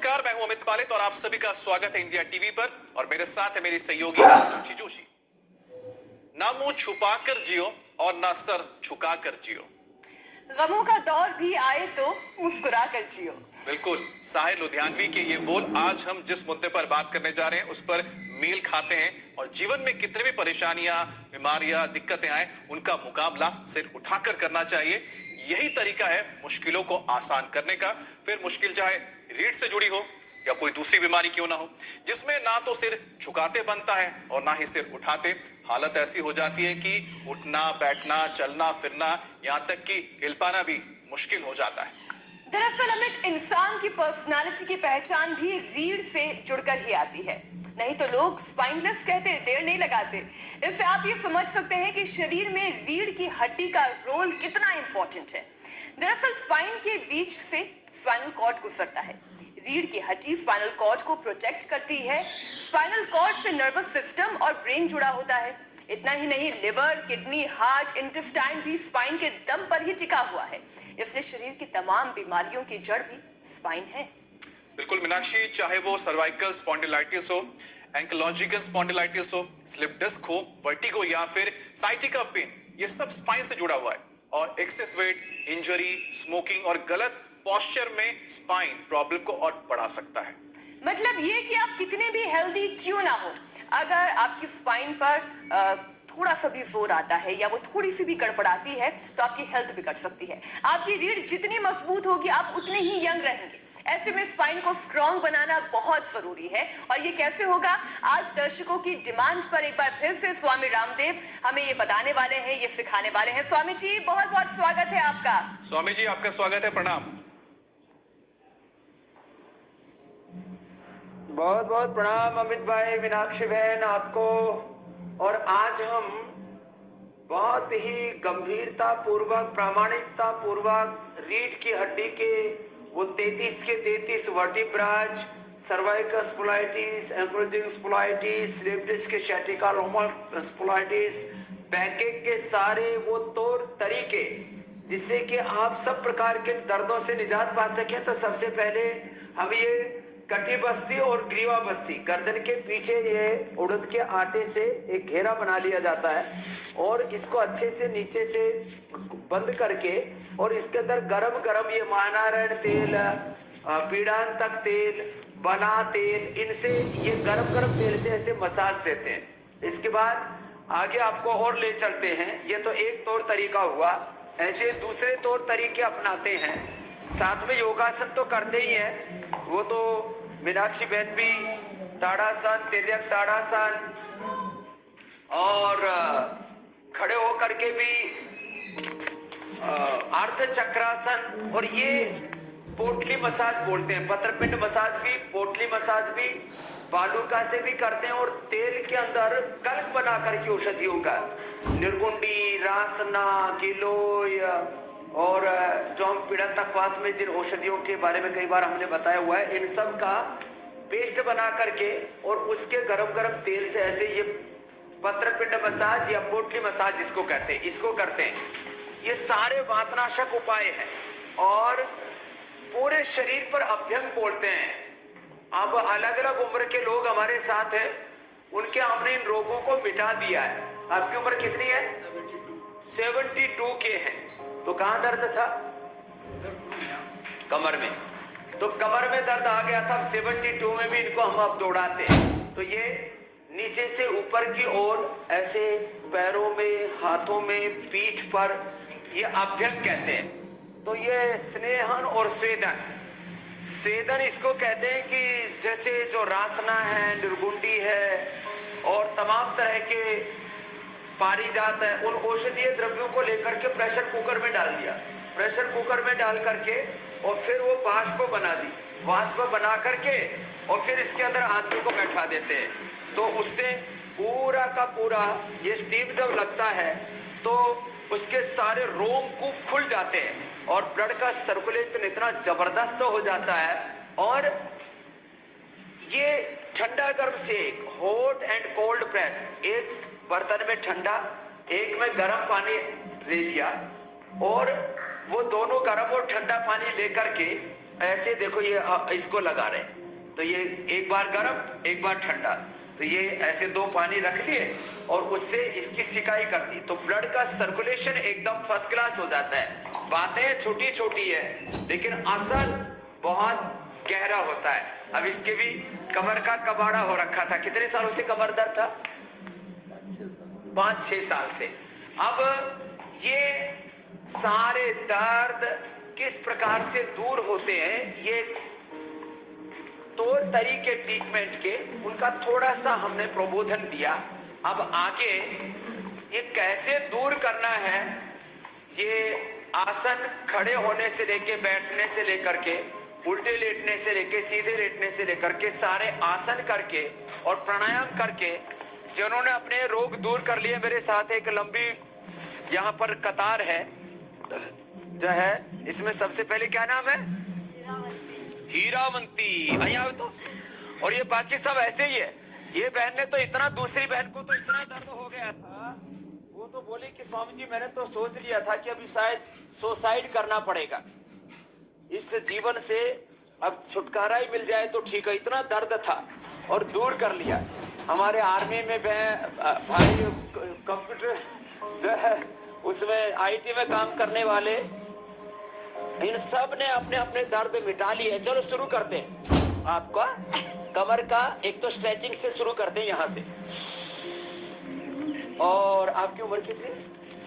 नमस्कार, मैं हूं अमित पालित और आप सभी का स्वागत है इंडिया टीवी पर। और मेरे साथ है मेरी सहयोगी मीनाक्षी जोशी। ना मुंह छुपाकर जियो और ना सर झुकाकर जियो। गमों का दौर भी आए तो मुस्कुरा कर जियो। बिल्कुल, साहिर लुधियानवी के ये बोल आज हम जिस मुद्दे पर बात करने जा रहे हैं उस पर मेल खाते हैं। और जीवन में कितनी भी परेशानियां, बीमारियां, दिक्कतें आए, उनका मुकाबला सिर उठाकर करना चाहिए। यही तरीका है मुश्किलों को आसान करने का। फिर मुश्किल चाहे रीढ़ से जुड़ी हो या कोई दूसरी बीमारी क्यों ना हो, जिसमें ना तो सिर झुकाते बनता है और ना ही सिर उठाते। हालत ऐसी हो जाती है कि उठना, बैठना, चलना फिरना, यहाँ तक कि हिल पाना भी मुश्किल हो जाता है। दरअसल अमित, इंसान की पर्सनालिटी की पहचान भी रीढ़ से जुड़कर ही आती है। नहीं तो लोग स्पाइनलेस कहते, देर नहीं लगाते। इससे आप ये समझ सकते हैं कि शरीर में रीढ़ की हड्डी का रोल कितना इंपॉर्टेंट है। दरअसल स्पाइन के बीच से स्पाइनल कॉर्ड गुजरता है। रीढ़ की हड्डी स्पाइनल कॉर्ड को प्रोटेक्ट करती है। स्पाइनल कॉर्ड से नर्वस सिस्टम और ब्रेन जुड़ा होता है। इतना ही नहीं, लिवर, किडनी, हार्ट, इंटेस्टाइन भी स्पाइन के दम पर ही टिका हुआ है। इसलिए शरीर की तमाम बीमारियों की जड़ भी स्पाइन है। बिल्कुल मीनाक्षी, चाहे वो सर्वाइकल स्पॉन्डिलाइटिस हो, एंकलॉजिकल स्पॉन्डिलाइटिस हो, स्लिप डिस्क हो, वर्टिगो या फिर साइटिका पेन, ये सब स्पाइन से जुड़ा हुआ है। और एक्सेस वेट, इंजरी, स्मोकिंग और गलत पोस्चर में स्पाइन प्रॉब्लम को और बढ़ा सकता है। मतलब ये कि आप कितने भी हेल्दी क्यों ना हो, अगर आपकी स्पाइन पर थोड़ा सा भी जोर आता है या वो थोड़ी सी भी गड़बड़ाती है तो आपकी हेल्थ बिगड़ सकती है। आपकी रीढ़ जितनी मजबूत होगी आप उतने ही यंग रहेंगे। ऐसे में स्पाइन को स्ट्रॉन्ग बनाना बहुत जरूरी है। और ये कैसे होगा, आज दर्शकों की डिमांड पर एक बार फिर से स्वामी रामदेव हमें ये बताने वाले हैं, ये सिखाने वाले हैं। स्वामी जी, बहुत बहुत स्वागत है आपका। स्वामी जी, आपका स्वागत है, प्रणाम। बहुत बहुत प्रणाम अमित भाई, मीनाक्षी बहन आपको। और आज हम बहुत ही गंभीरता पूर्वक, प्रामाणिकता पूर्वक रीढ़ की हड्डी के वो 33 के 33 vertebrae, cervical spondylitis, ankylosing spondylitis, slip disc के सैटिका स्पॉन्डिलाइटिस, बैकएक के सारे वो तौर तरीके जिससे कि आप सब प्रकार के दर्दों से निजात पा सकें। तो सबसे पहले हम ये कटी बस्ती और ग्रीवा बस्ती, गर्दन के पीछे ये उड़द के आटे से एक घेरा बना लिया जाता है और इसको अच्छे से नीचे से बंद करके और इसके अंदर गरम गरम ये महानारायण तेल, पीड़ांतक तेल, बना तेल, इनसे ये गरम गरम तेल से ऐसे मसाज देते हैं। इसके बाद आगे आपको और ले चलते हैं। ये तो एक तौर तरीका हुआ, ऐसे दूसरे तौर तरीके अपनाते हैं। साथ में योगासन तो करते ही हैं, वो तो मीनाक्षी बहन भी ताड़ासन, तिर्यक ताड़ासन और खड़े होकर के भी अर्ध चक्रासन, और ये पोटली मसाज बोलते हैं। पत्रपिंड मसाज भी, पोटली मसाज भी बालूका से भी करते हैं। और तेल के अंदर कल्क बना करके औषधियों का, निर्गुंडी, रासना, गिलोय और जो हम पीड़ांतकवात में जिन औषधियों के बारे में कई बार हमने बताया हुआ है, इन सब का पेस्ट बना करके और उसके गरम गरम तेल से ऐसे ये पत्रपिंड मसाज या पोटली मसाज इसको कहते हैं, इसको करते हैं। ये सारे वातनाशक उपाय हैं और पूरे शरीर पर अभ्यंग बोलते हैं। अब अलग अलग उम्र के लोग हमारे साथ हैं, उनके हमने इन रोगों को मिटा दिया है। आपकी उम्र कितनी है? 72 के हैं। तो कहां दर्द था? कमर में। तो कमर में दर्द आ गया था, 72 में भी इनको हम अब दौड़ाते हैं। तो ये नीचे से ऊपर की ओर ऐसे पैरों में, हाथों में, पीठ पर, ये अभ्यंग कहते हैं। तो ये स्नेहन और स्वेदन, स्वेदन इसको कहते हैं कि जैसे जो रासना है, निर्गुंडी है और तमाम तरह के पारिजात है, उन औषधीय द्रव्यों को लेकर के प्रेशर कुकर में डाल दिया। प्रेशर कुकर में डाल करके और फिर वो वाष्प बना दी, वाष्प बना करके और फिर इसके अंदर आदमी को बैठा देते हैं। तो उससे पूरा का पूरा ये स्टीम जब लगता है तो उसके सारे रोमकूप खुल जाते हैं और ब्लड का सर्कुलेशन इतना जबरदस्त हो जाता है। और ये ठंडा गर्म सेक, हॉट एंड कोल्ड प्रेस, एक बर्तन में ठंडा, एक में गर्म पानी ले लिया और वो दोनों गर्म और ठंडा पानी लेकर के ऐसे देखो ये इसको लगा रहे हैं, तो ये एक बार गर्म एक बार ठंडा, तो ये ऐसे दो पानी रख लिए और उससे इसकी सिकाई कर दी, तो ब्लड का सर्कुलेशन एकदम फर्स्ट क्लास हो जाता है। बातें छोटी छोटी है लेकिन असर बहुत गहरा होता है। अब इसके भी कमर का कबाड़ा हो रखा था, कितने सालों से कमर दर्द था? 5-6 साल से। अब ये सारे दर्द किस प्रकार से दूर होते हैं, ये तौर तरीके ट्रीटमेंट के उनका थोड़ा सा हमने प्रबोधन दिया। अब आगे ये कैसे दूर करना है, ये आसन खड़े होने से लेके बैठने से लेकर के, उल्टे लेटने से लेके सीधे लेटने से लेकर के, सारे आसन करके और प्राणायाम करके जिन्होंने अपने रोग दूर कर लिए। मेरे साथ एक लंबी यहाँ पर कतार है जो है, इसमें सबसे पहले क्या नाम है? हीरावंती। यहाँ तो, और ये बाकी सब ऐसे ही है। ये बहन ने तो इतना, दूसरी बहन को तो इतना दर्द हो गया था, वो तो बोली कि स्वामी जी मैंने तो सोच लिया था कि अभी शायद सुसाइड करना पड़ेगा, इस जीवन से अब छुटकारा ही मिल जाए तो ठीक है, इतना दर्द था और दूर कर लिया। हमारे आर्मी में भाई कंप्यूटर जो है उसमें IT में काम करने वाले, इन सब ने अपने अपने दर्द मिटा लिए। चलो शुरू करते हैं। आपका कमर का एक तो स्ट्रेचिंग से शुरू करते हैं यहाँ से। और आपकी उम्र कितनी?